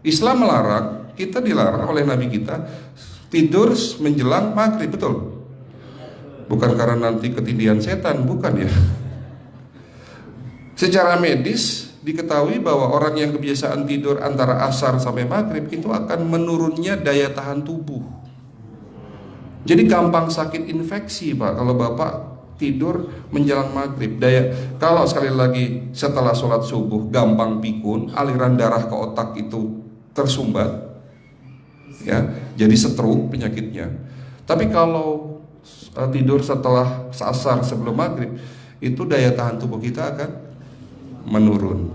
Islam melarang, kita dilarang oleh Nabi kita tidur menjelang maghrib, betul? Bukan karena nanti ketindihan setan, bukan ya. Secara medis diketahui bahwa orang yang kebiasaan tidur antara asar sampai maghrib itu akan menurunnya daya tahan tubuh. Jadi gampang sakit infeksi Pak kalau Bapak tidur menjelang maghrib. Kalau sekali lagi setelah sholat subuh gampang pikun, aliran darah ke otak itu tersumbat, ya, jadi stroke penyakitnya. Tapi kalau tidur setelah asar sebelum maghrib, itu daya tahan tubuh kita akan menurun.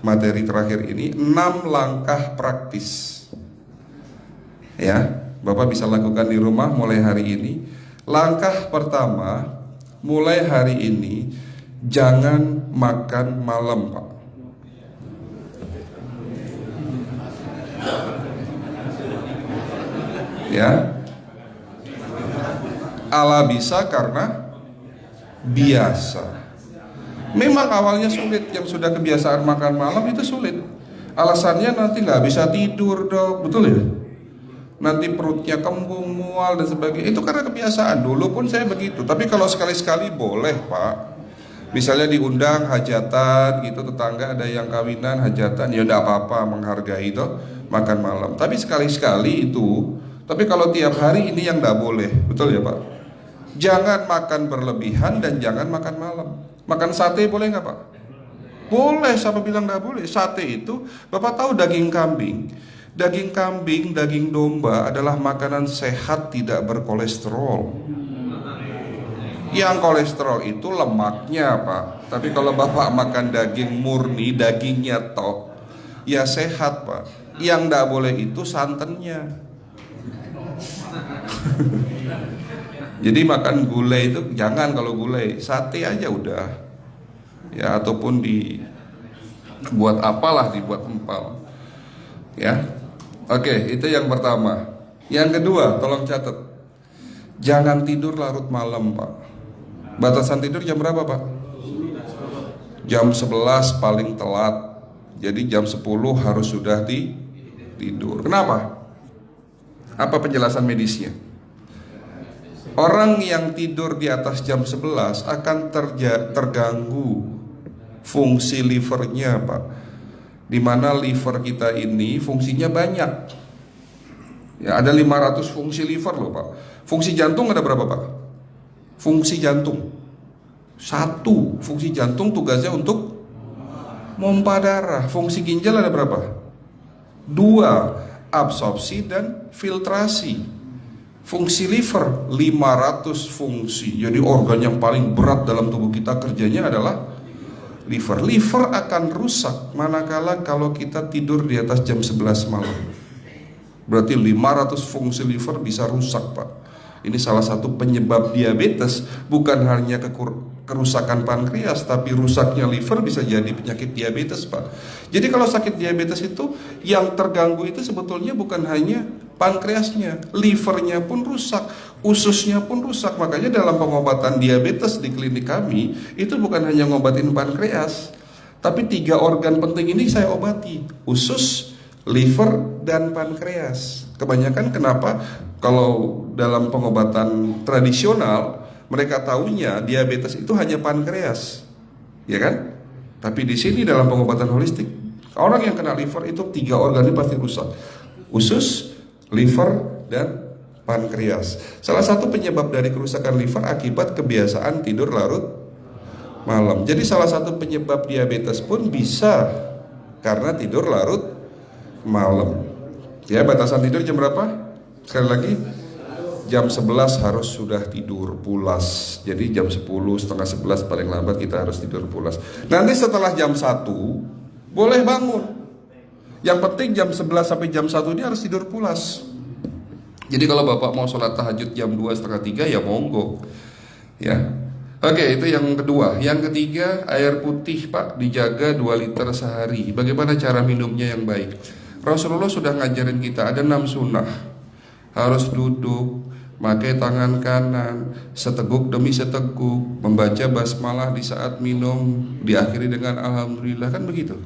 Materi terakhir ini 6 langkah praktis, ya, Bapak bisa lakukan di rumah mulai hari ini. Langkah pertama, mulai hari ini jangan makan malam Pak. Ya, ala bisa karena biasa. Memang awalnya sulit, yang sudah kebiasaan makan malam itu sulit. Alasannya nanti nggak bisa tidur dok, betul ya? Nanti perutnya kembung, mual dan sebagainya. Itu karena kebiasaan. Dulu pun saya begitu. Tapi kalau sekali-sekali boleh Pak. Misalnya diundang hajatan gitu, tetangga ada yang kawinan hajatan, ya udah apa-apa, menghargai itu makan malam. Tapi sekali-sekali itu. Tapi kalau tiap hari ini yang nggak boleh, betul ya Pak? Jangan makan berlebihan dan jangan makan malam. Makan sate boleh nggak Pak? Boleh, siapa bilang nggak boleh? Sate itu, Bapak tahu daging kambing. Daging kambing, daging domba adalah makanan sehat, tidak berkolesterol. Yang kolesterol itu lemaknya Pak. Tapi kalau Bapak makan daging murni, dagingnya tok, ya sehat Pak. Yang nggak boleh itu santannya. Jadi makan gulai itu jangan, kalau gulai sate aja udah, ya, ataupun dibuat apalah, dibuat empal, ya. Oke, itu yang pertama. Yang kedua, tolong catat, jangan tidur larut malam Pak. Batasan tidur jam berapa Pak? Jam 11 paling telat. Jadi jam 10 harus sudah tidur. Kenapa? Apa penjelasan medisnya? Orang yang tidur di atas jam 11 akan terganggu fungsi livernya Pak. Dimana liver kita ini fungsinya banyak. Ya, ada 500 fungsi liver loh Pak. Fungsi jantung ada berapa Pak? Fungsi jantung 1. Fungsi jantung tugasnya untuk mompa darah. Fungsi ginjal ada berapa? 2. Absorpsi dan filtrasi. Fungsi liver 500 fungsi. Jadi organ yang paling berat dalam tubuh kita kerjanya adalah liver. Liver akan rusak manakala kalau kita tidur di atas jam 11 malam. Berarti 500 fungsi liver bisa rusak Pak. Ini salah satu penyebab diabetes. Bukan hanya kerusakan pankreas, tapi rusaknya liver bisa jadi penyakit diabetes Pak. Jadi kalau sakit diabetes itu yang terganggu itu sebetulnya bukan hanya pankreasnya, livernya pun rusak, ususnya pun rusak. Makanya dalam pengobatan diabetes di klinik kami itu bukan hanya ngobatin pankreas, tapi 3 organ penting ini saya obati: usus, liver, dan pankreas. Kebanyakan kenapa kalau dalam pengobatan tradisional mereka tahunya diabetes itu hanya pankreas, ya kan? Tapi di sini dalam pengobatan holistik, orang yang kena liver itu 3 organ ini pasti rusak: usus, liver, dan pankreas. Salah satu penyebab dari kerusakan liver akibat kebiasaan tidur larut malam. Jadi salah satu penyebab diabetes pun bisa karena tidur larut malam. Ya, batasan tidur jam berapa? Sekali lagi, jam 11 harus sudah tidur pulas. Jadi jam 10, setengah 11 paling lambat kita harus tidur pulas. Nanti setelah jam 1 boleh bangun. Yang penting jam 11 sampai jam 1 ini harus tidur pulas. Jadi kalau Bapak mau sholat tahajud jam 2, setengah 3 ya monggo, ya. Oke, itu yang kedua. Yang ketiga, air putih Pak dijaga 2 liter sehari. Bagaimana cara minumnya yang baik? Rasulullah sudah ngajarin kita ada 6 sunnah. Harus duduk, pakai tangan kanan, seteguk demi seteguk, membaca basmalah di saat minum, diakhiri dengan alhamdulillah, kan begitu.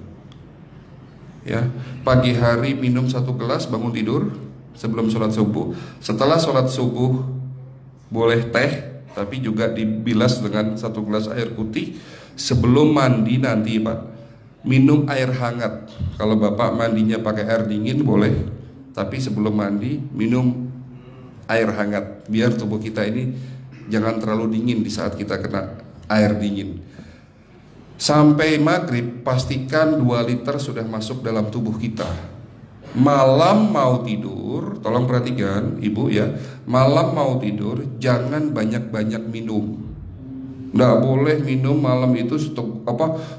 Ya, pagi hari minum 1 gelas bangun tidur sebelum sholat subuh. Setelah sholat subuh boleh teh, tapi juga dibilas dengan 1 gelas air putih. Sebelum mandi nanti Pak, minum air hangat. Kalau Bapak mandinya pakai air dingin boleh, tapi sebelum mandi minum air hangat, biar tubuh kita ini jangan terlalu dingin di saat kita kena air dingin. Sampai maghrib pastikan 2 liter sudah masuk dalam tubuh kita. Malam mau tidur, tolong perhatikan Ibu ya, malam mau tidur jangan banyak-banyak minum. Nggak boleh minum malam itu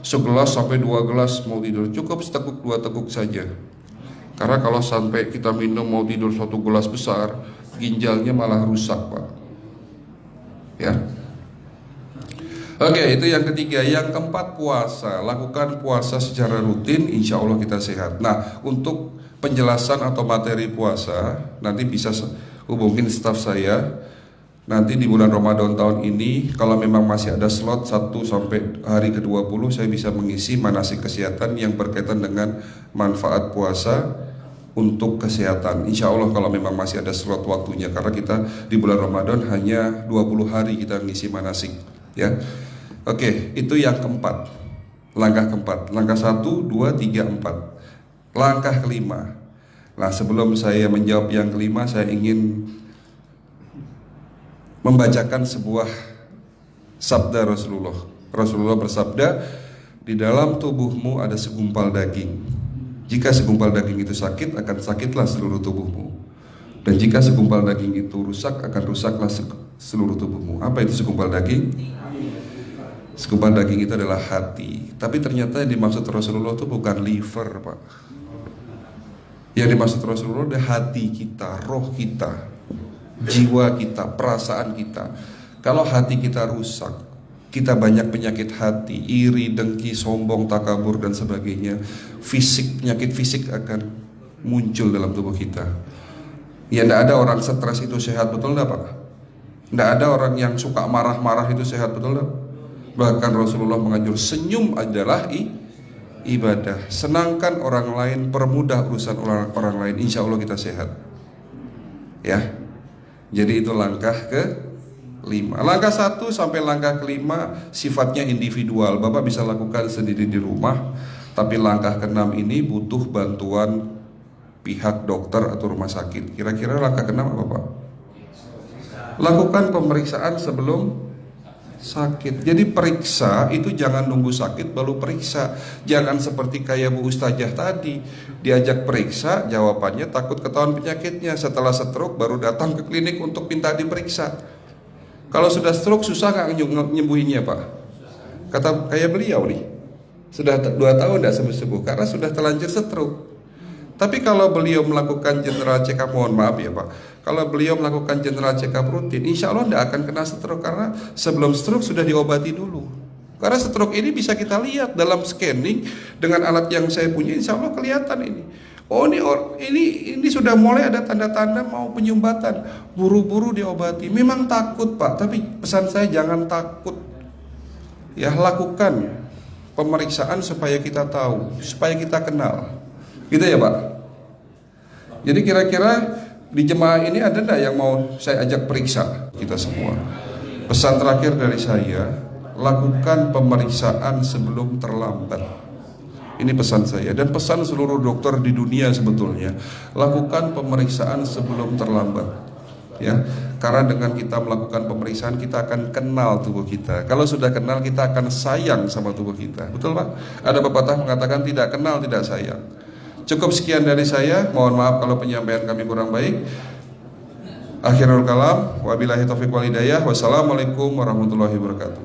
segelas sampai 2 gelas mau tidur. Cukup seteguk 2 teguk saja. Karena kalau sampai kita minum mau tidur 1 gelas besar, ginjalnya malah rusak Pak. Ya. Oke, itu yang ketiga. Yang keempat, puasa. Lakukan puasa secara rutin, insya Allah kita sehat. Nah, untuk penjelasan atau materi puasa nanti bisa hubungin staf saya. Nanti di bulan Ramadan tahun ini, kalau memang masih ada slot 1 sampai hari ke-20, saya bisa mengisi manasik kesehatan yang berkaitan dengan manfaat puasa untuk kesehatan. Insya Allah kalau memang masih ada slot waktunya, karena kita di bulan Ramadan hanya 20 hari kita ngisi manasik. Ya, oke, itu yang keempat. Langkah keempat. Langkah 1, 2, 3, 4. Langkah kelima. Nah, sebelum saya menjawab yang kelima, saya ingin membacakan sebuah sabda Rasulullah. Rasulullah bersabda, di dalam tubuhmu ada segumpal daging. Jika segumpal daging itu sakit, akan sakitlah seluruh tubuhmu. Dan jika segumpal daging itu rusak, akan rusaklah seluruh tubuhmu. Apa itu segumpal daging? Segumpal daging itu adalah hati. Tapi ternyata yang dimaksud Rasulullah itu bukan liver Pak. Yang dimaksud Rasulullah adalah hati kita, roh kita, jiwa kita, perasaan kita. Kalau hati kita rusak, kita banyak penyakit hati, iri, dengki, sombong, takabur dan sebagainya. Penyakit fisik akan muncul dalam tubuh kita. Ya, tidak ada orang stres itu sehat, betul tidak Pak? Tidak ada orang yang suka marah-marah itu sehat, betul tidak? Bahkan Rasulullah menganjur senyum adalah ibadah. Senangkan orang lain, permudah urusan orang lain, insya Allah kita sehat. Ya. Jadi itu langkah ke-5. Langkah 1 sampai langkah ke-5 sifatnya individual. Bapak bisa lakukan sendiri di rumah. Tapi langkah ke-6 ini butuh bantuan pihak dokter atau rumah sakit. Kira-kira langkah ke-6 apa Pak? Lakukan pemeriksaan sebelum sakit. Jadi periksa itu jangan nunggu sakit baru periksa. Jangan seperti kayak Bu Ustazah tadi, diajak periksa, jawabannya takut ketahuan penyakitnya. Setelah stroke baru datang ke klinik untuk minta diperiksa. Kalau sudah stroke susah nggak nyembuhinnya Pak? Kata kayak beliau nih, sudah 2 tahun tidak sembuh-sembuh karena sudah terlanjur stroke. Tapi kalau beliau melakukan general check up, mohon maaf ya Pak, kalau beliau melakukan general check up rutin, insya Allah tidak akan kena stroke, karena sebelum stroke sudah diobati dulu. Karena stroke ini bisa kita lihat dalam scanning dengan alat yang saya punya, insya Allah kelihatan ini. Oh ini sudah mulai ada tanda-tanda mau penyumbatan, buru-buru diobati. Memang takut Pak, tapi pesan saya jangan takut. Ya, lakukan pemeriksaan supaya kita tahu, supaya kita kenal. Gitu ya Pak. Jadi kira-kira di jemaah ini ada enggak yang mau saya ajak periksa kita semua? Pesan terakhir dari saya, lakukan pemeriksaan sebelum terlambat. Ini pesan saya dan pesan seluruh dokter di dunia sebetulnya. Lakukan pemeriksaan sebelum terlambat. Ya, karena dengan kita melakukan pemeriksaan kita akan kenal tubuh kita. Kalau sudah kenal kita akan sayang sama tubuh kita. Betul Pak? Ada pepatah mengatakan tidak kenal tidak sayang. Cukup sekian dari saya. Mohon maaf kalau penyampaian kami kurang baik. Akhirul kalam, wabillahi taufiq wal hidayah. Wassalamualaikum warahmatullahi wabarakatuh.